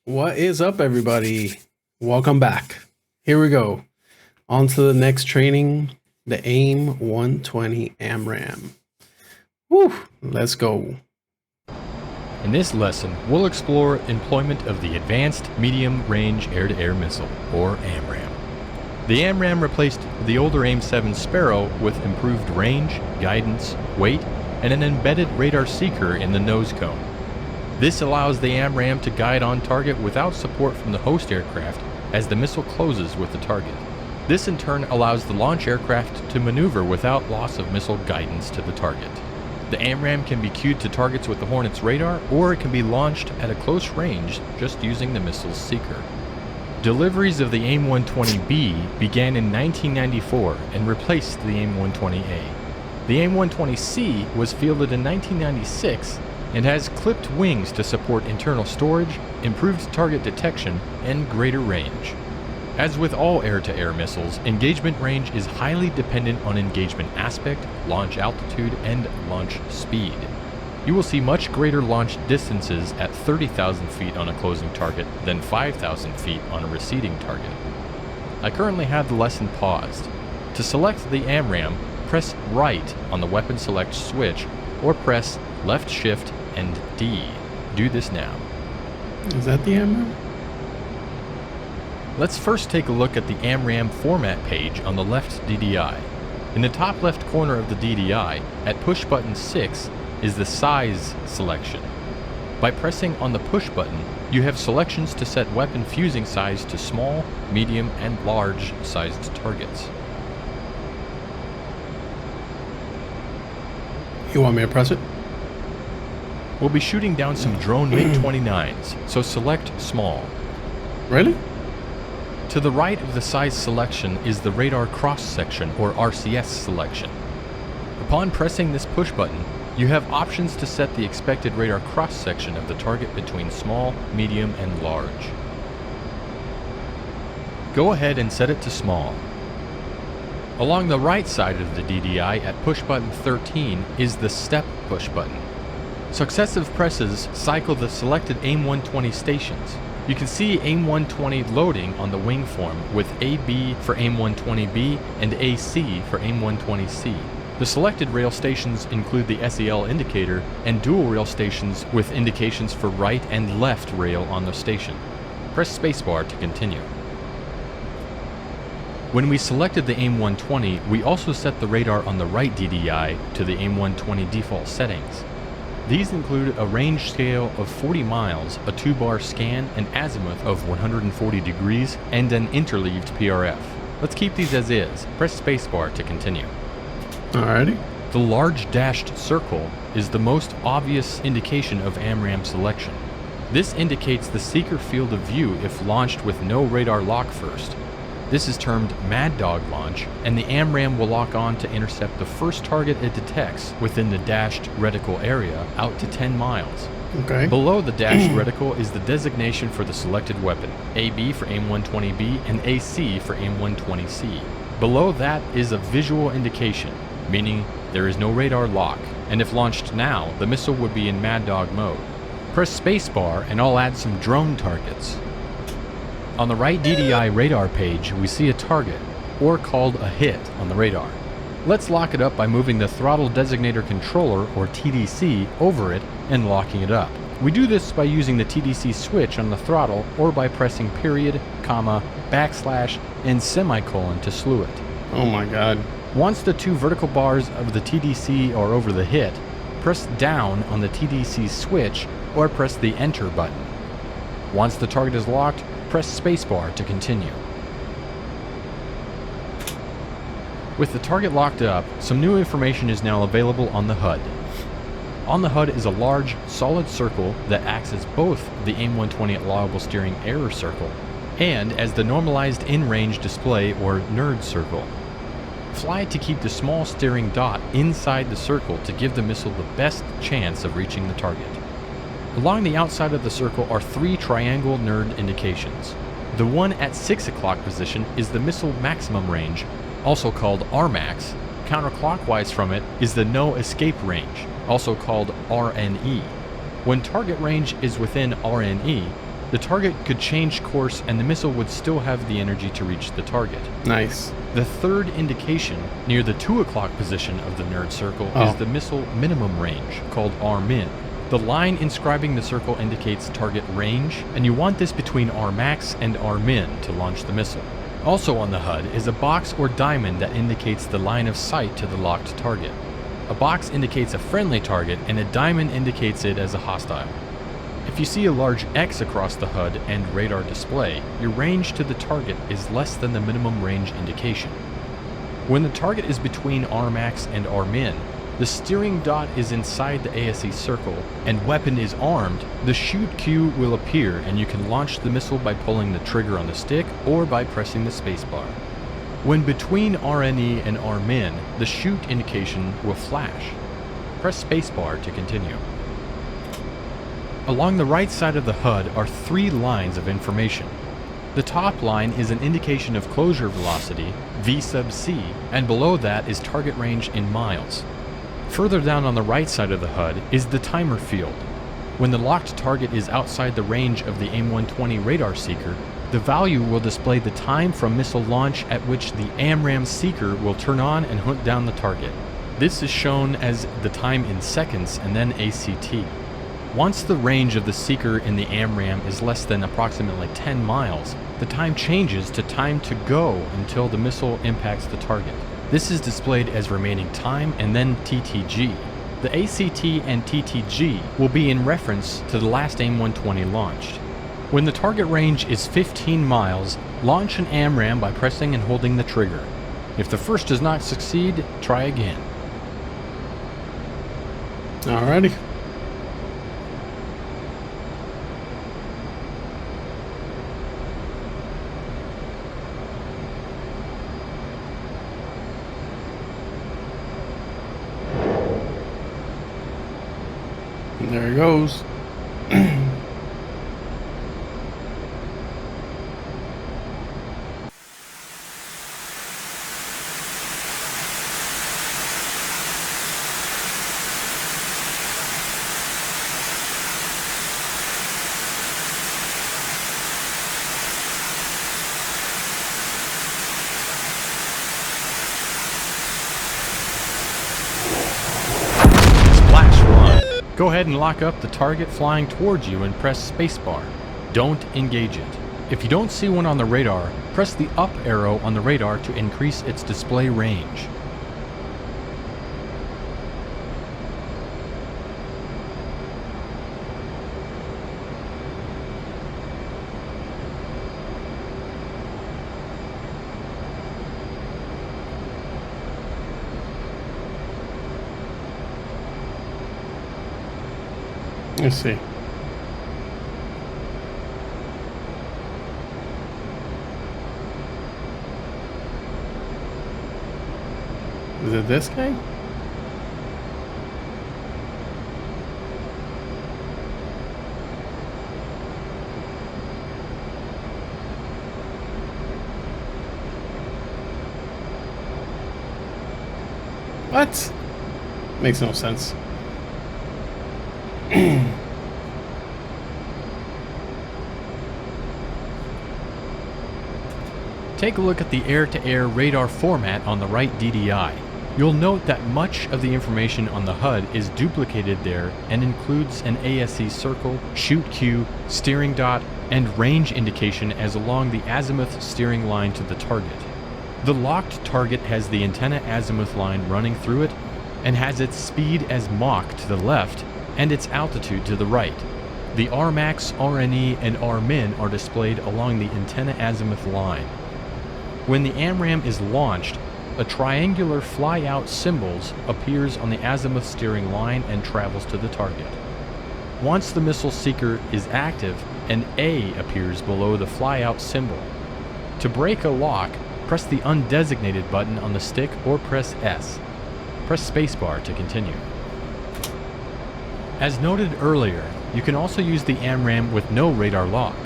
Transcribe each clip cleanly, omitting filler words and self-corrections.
What is up, everybody? Welcome back. Here we go. On to the next training, the AIM 120 Amram. Whew, let's go. In this lesson, we'll explore employment of the Advanced Medium Range Air-to-Air Missile, or AMRAAM. The AMRAAM replaced the older AIM-7 Sparrow with improved range, guidance, weight, and an embedded radar seeker in the nose cone. This allows the AMRAAM to guide on target without support from the host aircraft as the missile closes with the target. This in turn allows the launch aircraft to maneuver without loss of missile guidance to the target. The AMRAAM can be cued to targets with the Hornet's radar, or it can be launched at a close range just using the missile's seeker. Deliveries of the AIM-120B began in 1994 and replaced the AIM-120A. The AIM-120C was fielded in 1996 and has clipped wings to support internal storage, improved target detection, and greater range. As with all air-to-air missiles, engagement range is highly dependent on engagement aspect, launch altitude, and launch speed. You will see much greater launch distances at 30,000 feet on a closing target than 5,000 feet on a receding target. I currently have the lesson paused. To select the AMRAAM, press right on the weapon select switch or press left shift and D. Do this now. Is that the Amram? Let's first take a look at the AMRAAM format page on the left DDI. In the top left corner of the DDI, at push button 6, is the size selection. By pressing on the push button, you have selections to set weapon fusing size to small, medium, and large sized targets. You want me to press it? We'll be shooting down some drone MiG-29s, so select small. Really? To the right of the size selection is the radar cross-section, or RCS selection. Upon pressing this push button, you have options to set the expected radar cross-section of the target between small, medium, and large. Go ahead and set it to small. Along the right side of the DDI at push button 13 is the step push button. Successive presses cycle the selected AIM-120 stations. You can see AIM-120 loading on the wing form with AB for AIM-120B and AC for AIM-120C. The selected rail stations include the SEL indicator and dual rail stations with indications for right and left rail on the station. Press spacebar to continue. When we selected the AIM-120, we also set the radar on the right DDI to the AIM-120 default settings. These include a range scale of 40 miles, a 2-bar scan, an azimuth of 140 degrees, and an interleaved PRF. Let's keep these as is. Press spacebar to continue. Alrighty. The large dashed circle is the most obvious indication of AMRAAM selection. This indicates the seeker field of view if launched with no radar lock first. This is termed Mad Dog launch, and the AMRAAM will lock on to intercept the first target it detects within the dashed reticle area out to 10 miles. Okay. Below the dashed reticle is the designation for the selected weapon, AB for AIM-120B and AC for AIM-120C. Below that is a visual indication, meaning there is no radar lock, and if launched now, the missile would be in Mad Dog mode. Press spacebar and I'll add some drone targets. On the right DDI radar page, we see a target, or called a hit, on the radar. Let's lock it up by moving the Throttle Designator Controller, or TDC, over it and locking it up. We do this by using the TDC switch on the throttle, or by pressing period, comma, backslash, and semicolon to slew it. Oh my god. Once the two vertical bars of the TDC are over the hit, press down on the TDC switch, or press the enter button. Once the target is locked, press spacebar to continue. With the target locked up, some new information is now available on the HUD. On the HUD is a large, solid circle that acts as both the AIM-120 allowable steering error circle and as the normalized in-range display, or NERD circle. Fly to keep the small steering dot inside the circle to give the missile the best chance of reaching the target. Along the outside of the circle are 3 triangle NERD indications. The one at 6 o'clock position is the missile maximum range, also called RMAX. Counterclockwise from it is the no escape range, also called RNE. When target range is within RNE, The target could change course and the missile would still have the energy to reach the target. Nice. The third indication, near the 2 o'clock position of the nerd circle, is the missile minimum range, called R-min. The line inscribing the circle indicates target range, and you want this between R-max and R-min to launch the missile. Also on the HUD is a box or diamond that indicates the line of sight to the locked target. A box indicates a friendly target, and a diamond indicates it as a hostile. If you see a large X across the HUD and radar display, your range to the target is less than the minimum range indication. When the target is between R-max and R-min, the steering dot is inside the ASE circle, and weapon is armed, the shoot cue will appear and you can launch the missile by pulling the trigger on the stick or by pressing the spacebar. When between RNE and R-min, the shoot indication will flash. Press spacebar to continue. Along the right side of the HUD are 3 lines of information. The top line is an indication of closure velocity, V sub c, and below that is target range in miles. Further down on the right side of the HUD is the timer field. When the locked target is outside the range of the AIM-120 radar seeker, the value will display the time from missile launch at which the AMRAAM seeker will turn on and hunt down the target. This is shown as the time in seconds and then ACT. Once the range of the seeker in the AMRAAM is less than approximately 10 miles, the time changes to time to go until the missile impacts the target. This is displayed as remaining time and then TTG. The ACT and TTG will be in reference to the last AIM-120 launched. When the target range is 15 miles, launch an AMRAAM by pressing and holding the trigger. If the first does not succeed, try again. Alrighty. There he goes. Go ahead and lock up the target flying towards you and press spacebar. Don't engage it. If you don't see one on the radar, press the up arrow on the radar to increase its display range. Let's see. Is it this guy? What? Makes no sense. Take a look at the air-to-air radar format on the right DDI. You'll note that much of the information on the HUD is duplicated there and includes an ASE circle, shoot cue, steering dot, and range indication as along the azimuth steering line to the target. The locked target has the antenna azimuth line running through it and has its speed as Mach to the left and its altitude to the right. The Rmax, RNE, and Rmin are displayed along the antenna azimuth line. When the AMRAAM is launched, a triangular fly-out symbols appears on the azimuth steering line and travels to the target. Once the missile seeker is active, an A appears below the fly-out symbol. To break a lock, press the undesignated button on the stick or press S. Press spacebar to continue. As noted earlier, you can also use the AMRAAM with no radar lock.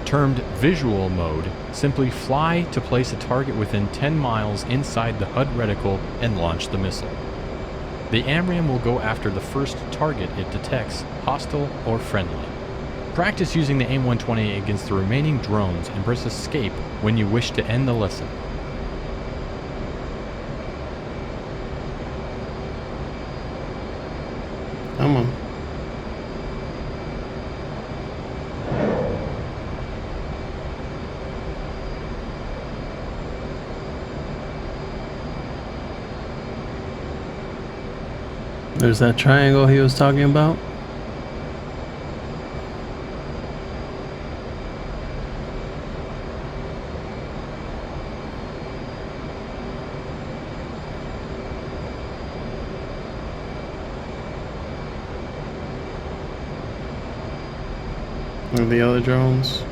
Termed visual mode, simply fly to place a target within 10 miles inside the HUD reticle and launch the missile. The AMRAAM will go after the first target it detects, hostile or friendly. Practice using the AIM-120 against the remaining drones and press escape when you wish to end the lesson. Come on. There's that triangle he was talking about. And the other drones.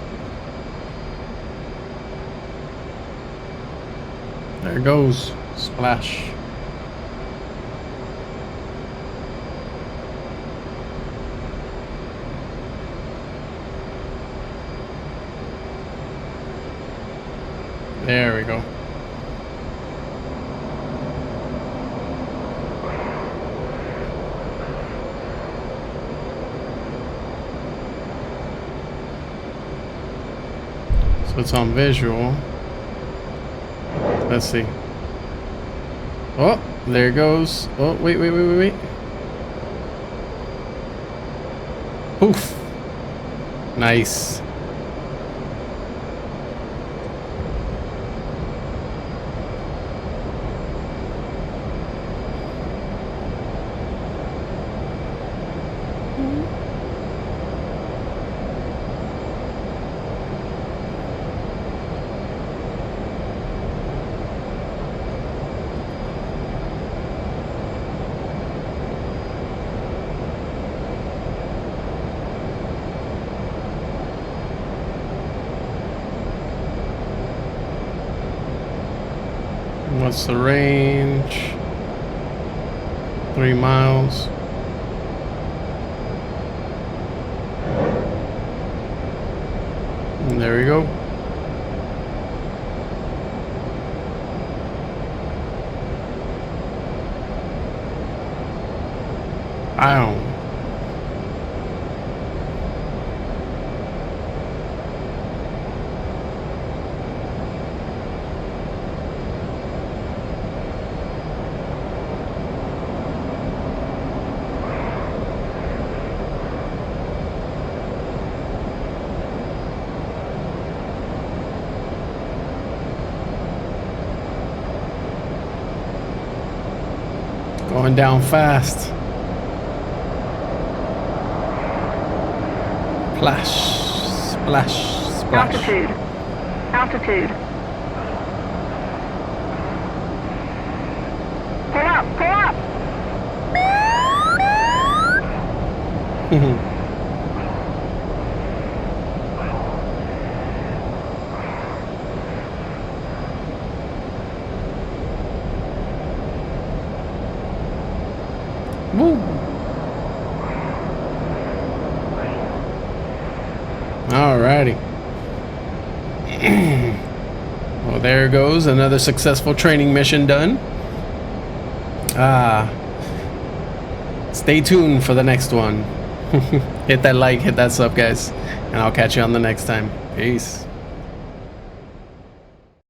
There it goes. Splash. There we go. So it's on visual. Let's see. Oh, there it goes. Oh, wait. Poof. Nice. What's the range? 3 miles. And there we go. Ow. Going down fast. Splash, splash, splash. Altitude. Pull up. Woo. Alrighty. Well, there goes another successful training mission done. Stay tuned for the next one. Hit that like, hit that sub, guys, and I'll catch you on the next time. Peace.